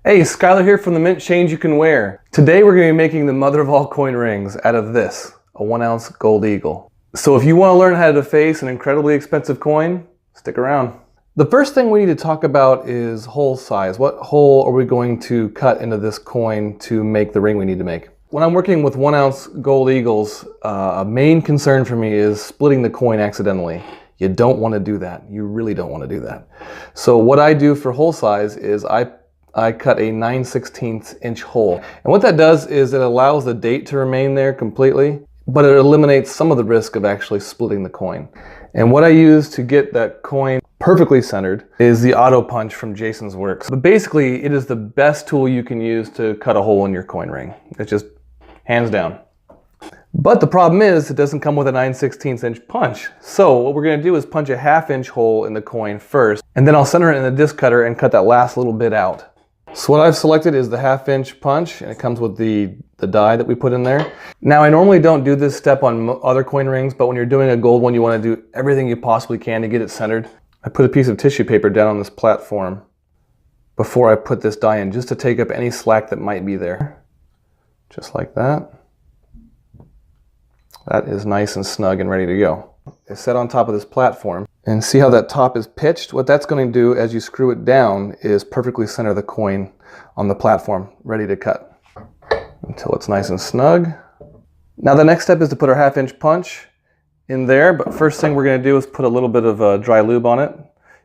Hey, Skylar here from the Mint Change You Can Wear. Today we're going to be making the mother of all coin rings out of this, a 1-ounce gold eagle. So if you want to learn how to deface an incredibly expensive coin, stick around. The first thing we need to talk about is hole size. What hole are we going to cut into this coin to make the ring we need to make? When I'm working with 1-ounce gold eagles, a main concern for me is splitting the coin accidentally. You don't want to do that. You really don't want to do that. So what I do for hole size is I cut a 9/16 inch hole. And what that does is it allows the date to remain there completely, but it eliminates some of the risk of actually splitting the coin. And what I use to get that coin perfectly centered is the auto punch from Jason's Works. But basically, it is the best tool you can use to cut a hole in your coin ring. It's just hands down. But the problem is it doesn't come with a 9/16 inch punch. So what we're going to do is punch a 1/2 inch hole in the coin first, and then I'll center it in the disc cutter and cut that last little bit out. So what I've selected is the 1/2 inch punch, and it comes with the die that we put in there. Now I normally don't do this step on other coin rings, but when you're doing a gold one, you want to do everything you possibly can to get it centered. I put a piece of tissue paper down on this platform before I put this die in, just to take up any slack that might be there. Just like that. That is nice and snug and ready to go. It's set on top of this platform. And see how that top is pitched? What that's going to do as you screw it down is perfectly center the coin on the platform, ready to cut. Until it's nice and snug. Now the next step is to put our 1/2 inch punch in there, but first thing we're going to do is put a little bit of dry lube on it.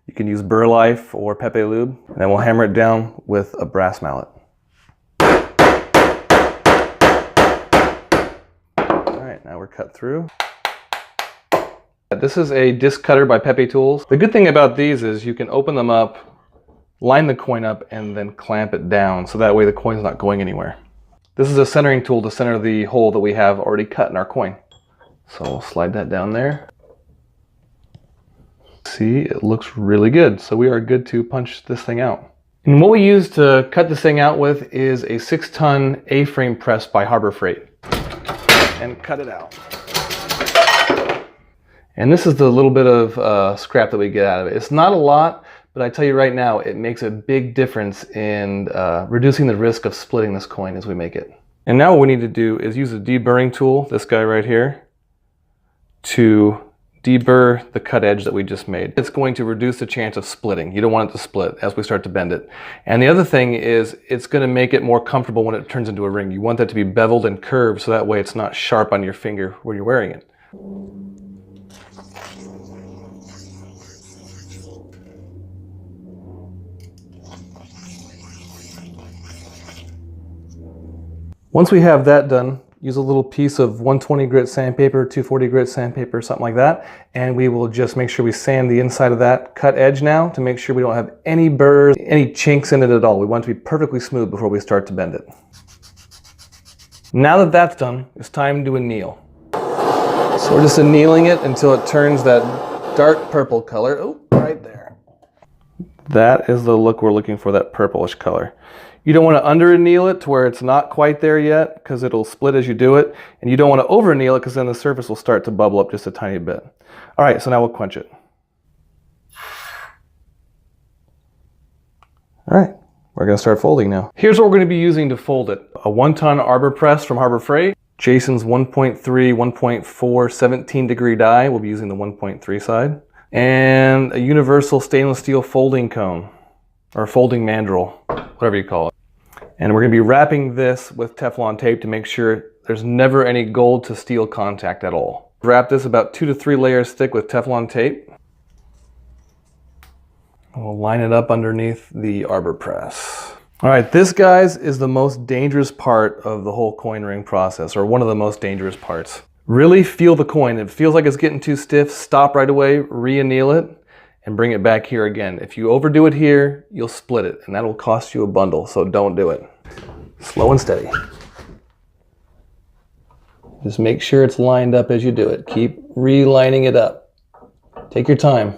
You can use Burr Life or Pepe Lube, and then we'll hammer it down with a brass mallet. Alright, now we're cut through. This is a disc cutter by Pepe Tools. The good thing about these is you can open them up, line the coin up, and then clamp it down, so that way the coin's not going anywhere. This is a centering tool to center the hole that we have already cut in our coin. So we'll slide that down there. See, it looks really good. So we are good to punch this thing out. And what we use to cut this thing out with is a 6-ton A-frame press by Harbor Freight. And cut it out. And this is the little bit of scrap that we get out of it. It's not a lot, but I tell you right now, it makes a big difference in reducing the risk of splitting this coin as we make it. And now what we need to do is use a deburring tool, this guy right here, to deburr the cut edge that we just made. It's going to reduce the chance of splitting. You don't want it to split as we start to bend it. And the other thing is it's going to make it more comfortable when it turns into a ring. You want that to be beveled and curved so that way it's not sharp on your finger when you're wearing it. Once we have that done, use a little piece of 120 grit sandpaper, 240 grit sandpaper, something like that, and we will just make sure we sand the inside of that cut edge now to make sure we don't have any burrs, any chinks in it at all. We want it to be perfectly smooth before we start to bend it. Now that that's done, it's time to anneal. So we're just annealing it until it turns that dark purple color. Oh, right there. That is the look we're looking for, that purplish color. You don't want to under anneal it to where it's not quite there yet because it'll split as you do it. And you don't want to over anneal it because then the surface will start to bubble up just a tiny bit. All right, so now we'll quench it. All right, we're going to start folding now. Here's what we're going to be using to fold it. A 1-ton arbor press from Harbor Freight. Jason's 1.3, 1.4, 17-degree die. We'll be using the 1.3 side. And a universal stainless steel folding cone, or folding mandrel, whatever you call it. And we're going to be wrapping this with Teflon tape to make sure there's never any gold to steel contact at all. Wrap this about 2 to 3 layers thick with Teflon tape. We'll line it up underneath the arbor press. All right, this, guys, is the most dangerous part of the whole coin ring process, or one of the most dangerous parts. Really feel the coin. If it feels like it's getting too stiff, stop right away, re-anneal it, and bring it back here again. If you overdo it here, you'll split it, and that'll cost you a bundle, so don't do it. Slow and steady. Just make sure it's lined up as you do it. Keep relining it up. Take your time.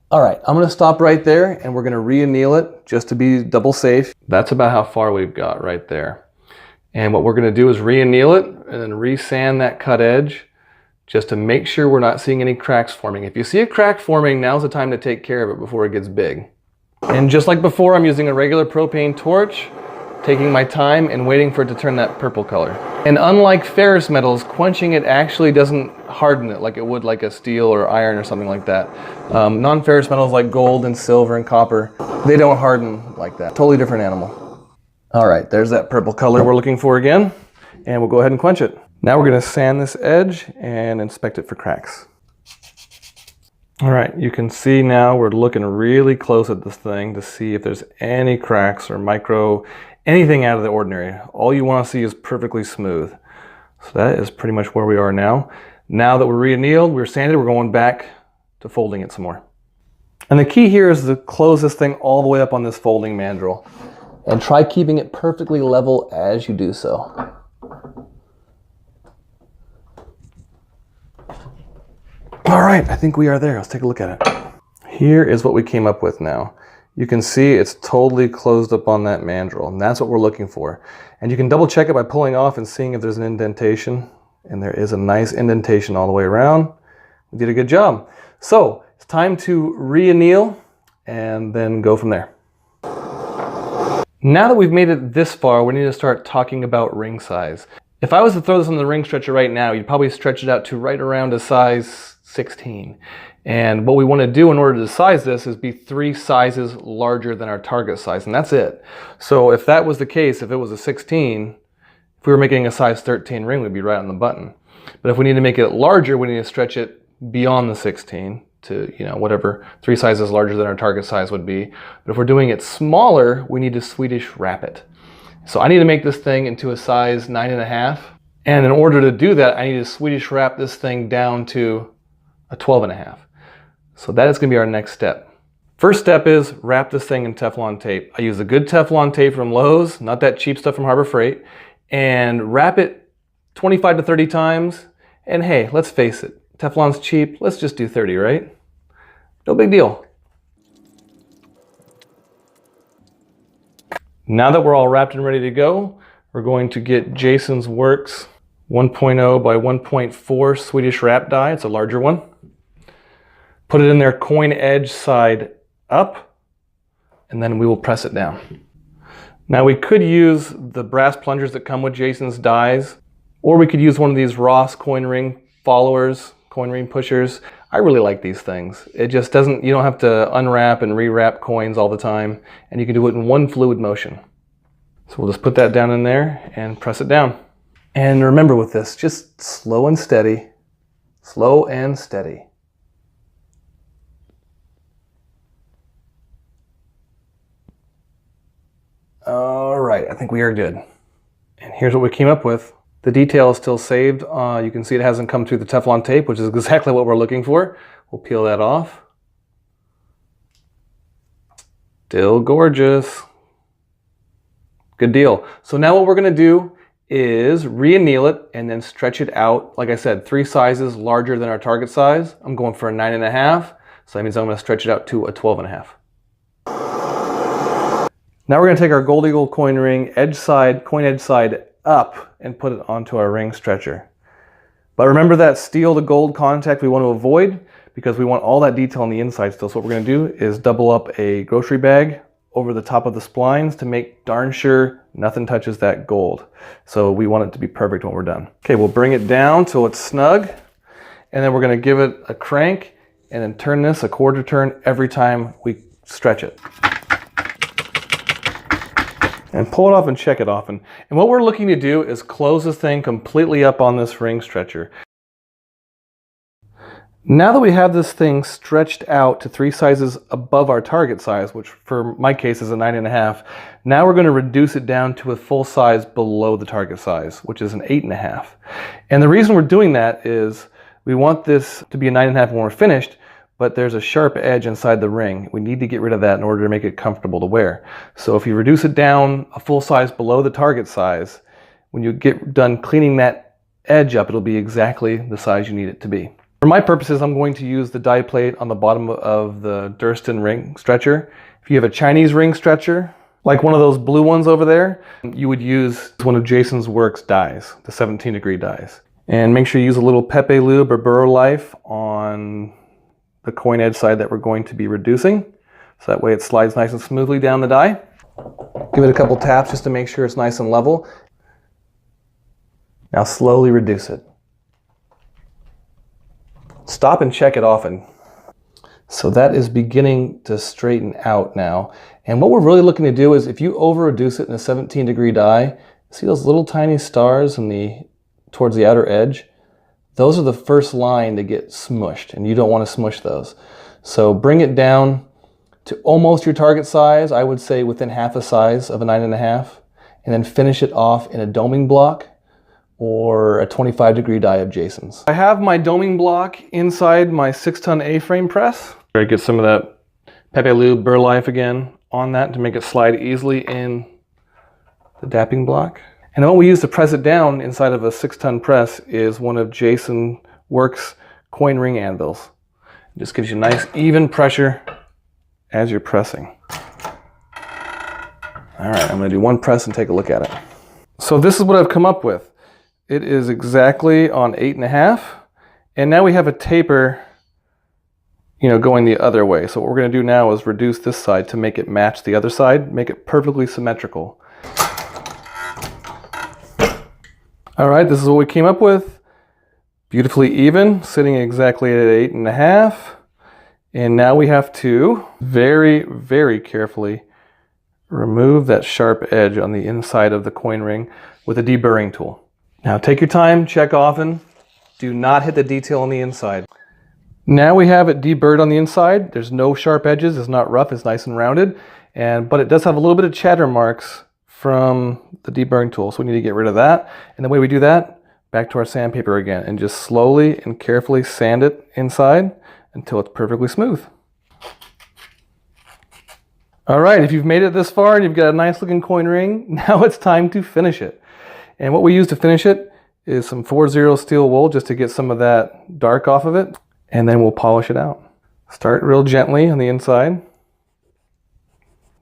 All right, I'm gonna stop right there, and we're gonna re-anneal it just to be double safe. That's about how far we've got right there. And what we're gonna do is re-anneal it, and then re-sand that cut edge just to make sure we're not seeing any cracks forming. If you see a crack forming, now's the time to take care of it before it gets big. And just like before, I'm using a regular propane torch, taking my time and waiting for it to turn that purple color. And unlike ferrous metals, quenching it actually doesn't harden it like it would like a steel or iron or something like that. Non-ferrous metals like gold and silver and copper, they don't harden like that. Totally different animal. All right, there's that purple color we're looking for again, and we'll go ahead and quench it. Now we're gonna sand this edge and inspect it for cracks. All right, you can see now we're looking really close at this thing to see if there's any cracks or anything out of the ordinary. All you want to see is perfectly smooth. So that is pretty much where we are now. Now that we're re-annealed, we're sanded, we're going back to folding it some more. And the key here is to close this thing all the way up on this folding mandrel and try keeping it perfectly level as you do so. All right, I think we are there. Let's take a look at it. Here is what we came up with now. You can see it's totally closed up on that mandrel, and that's what we're looking for. And you can double check it by pulling off and seeing if there's an indentation. And there is a nice indentation all the way around. We did a good job. So it's time to re-anneal and then go from there. Now that we've made it this far, we need to start talking about ring size. If I was to throw this on the ring stretcher right now, you'd probably stretch it out to right around a size 16. And what we want to do in order to size this is be 3 sizes larger than our target size, and that's it. So if that was the case, if it was a 16, if we were making a size 13 ring, we'd be right on the button. But if we need to make it larger, we need to stretch it beyond the 16 to, whatever 3 sizes larger than our target size would be. But if we're doing it smaller, we need to Swedish wrap it. So I need to make this thing into a size 9.5. And in order to do that, I need to Swedish wrap this thing down to a 12.5. So that is going to be our next step. First step is wrap this thing in Teflon tape. I use a good Teflon tape from Lowe's, not that cheap stuff from Harbor Freight, and wrap it 25 to 30 times. And hey, let's face it, Teflon's cheap. Let's just do 30, right? No big deal. Now that we're all wrapped and ready to go, we're going to get Jason's Works 1.0 by 1.4 Swedish wrap die. It's a larger one. Put it in there coin edge side up, and then we will press it down. Now we could use the brass plungers that come with Jason's dies, or we could use one of these Ross coin ring followers, coin ring pushers. I really like these things. It just doesn't, you don't have to unwrap and rewrap coins all the time, and you can do it in one fluid motion. So we'll just put that down in there and press it down. And remember with this, just slow and steady, slow and steady. All right, I think we are good. And here's what we came up with. The detail is still saved. You can see it hasn't come through the Teflon tape, which is exactly what we're looking for. We'll peel that off. Still gorgeous. Good deal. So now what we're gonna do is re-anneal it and then stretch it out. Like I said, 3 sizes larger than our target size. I'm going for a 9.5, so that means I'm gonna stretch it out to a 12.5. Now we're going to take our Gold Eagle coin ring coin edge side up and put it onto our ring stretcher. But remember that steel to gold contact we want to avoid because we want all that detail on the inside still. So what we're going to do is double up a grocery bag over the top of the splines to make darn sure nothing touches that gold. So we want it to be perfect when we're done. Okay, we'll bring it down till it's snug, and then we're going to give it a crank and then turn this a quarter turn every time we stretch it. And pull it off and check it often. And what we're looking to do is close this thing completely up on this ring stretcher. Now that we have this thing stretched out to 3 sizes above our target size, which for my case is a 9.5, now we're going to reduce it down to a full size below the target size, which is an 8.5. And the reason we're doing that is we want this to be a 9.5 when we're finished, but there's a sharp edge inside the ring. We need to get rid of that in order to make it comfortable to wear. So if you reduce it down a full size below the target size, when you get done cleaning that edge up, it'll be exactly the size you need it to be. For my purposes, I'm going to use the die plate on the bottom of the Durston ring stretcher. If you have a Chinese ring stretcher, like one of those blue ones over there, you would use one of Jason's Works dies, the 17-degree dies. And make sure you use a little Pepe Lube or Burr Life on the coin edge side that we're going to be reducing. So that way it slides nice and smoothly down the die. Give it a couple taps just to make sure it's nice and level. Now slowly reduce it. Stop and check it often. So that is beginning to straighten out now. And what we're really looking to do is if you over reduce it in a 17-degree die, see those little tiny stars towards the outer edge? Those are the first line to get smushed, and you don't want to smush those. So bring it down to almost your target size, I would say within half the size of a 9.5, and then finish it off in a doming block or a 25-degree die of Jason's. I have my doming block inside my 6-ton A-frame press. I get some of that Pepe Lube Burr Life again on that to make it slide easily in the dapping block. And what we use to press it down inside of a 6-ton press is one of Jason Works coin ring anvils. It just gives you nice even pressure as you're pressing. All right, I'm gonna do one press and take a look at it. So this is what I've come up with. It is exactly on 8.5, and now we have a taper, going the other way. So what we're gonna do now is reduce this side to make it match the other side, make it perfectly symmetrical. All right, this is what we came up with. Beautifully even, sitting exactly at 8.5. And now we have to very, very carefully remove that sharp edge on the inside of the coin ring with a deburring tool. Now take your time, check often. Do not hit the detail on the inside. Now we have it deburred on the inside. There's no sharp edges, it's not rough, it's nice and rounded. But it does have a little bit of chatter marks from the deburring tool, so we need to get rid of that. And the way we do that, back to our sandpaper again, and just slowly and carefully sand it inside until it's perfectly smooth. All right, if you've made it this far and you've got a nice looking coin ring, now it's time to finish it. And what we use to finish it is some 4-0 steel wool just to get some of that dark off of it, and then we'll polish it out. Start real gently on the inside.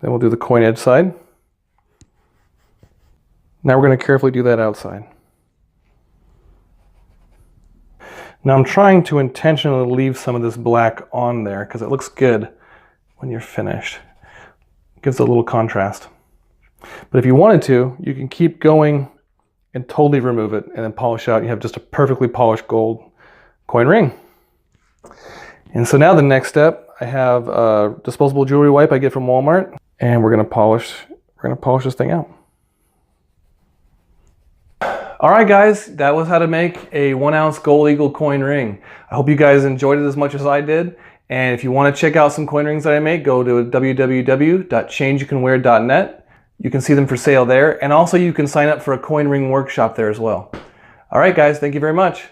Then we'll do the coin edge side. Now we're going to carefully do that outside. Now I'm trying to intentionally leave some of this black on there because it looks good when you're finished. It gives a little contrast. But if you wanted to, you can keep going and totally remove it and then polish out. You have just a perfectly polished gold coin ring. And so now the next step, I have a disposable jewelry wipe I get from Walmart, and we're gonna polish this thing out. All right, guys, that was how to make a 1-ounce gold eagle coin ring. I hope you guys enjoyed it as much as I did. And if you want to check out some coin rings that I make, go to www.changeyoucanwear.net. You can see them for sale there. And also you can sign up for a coin ring workshop there as well. All right, guys, thank you very much.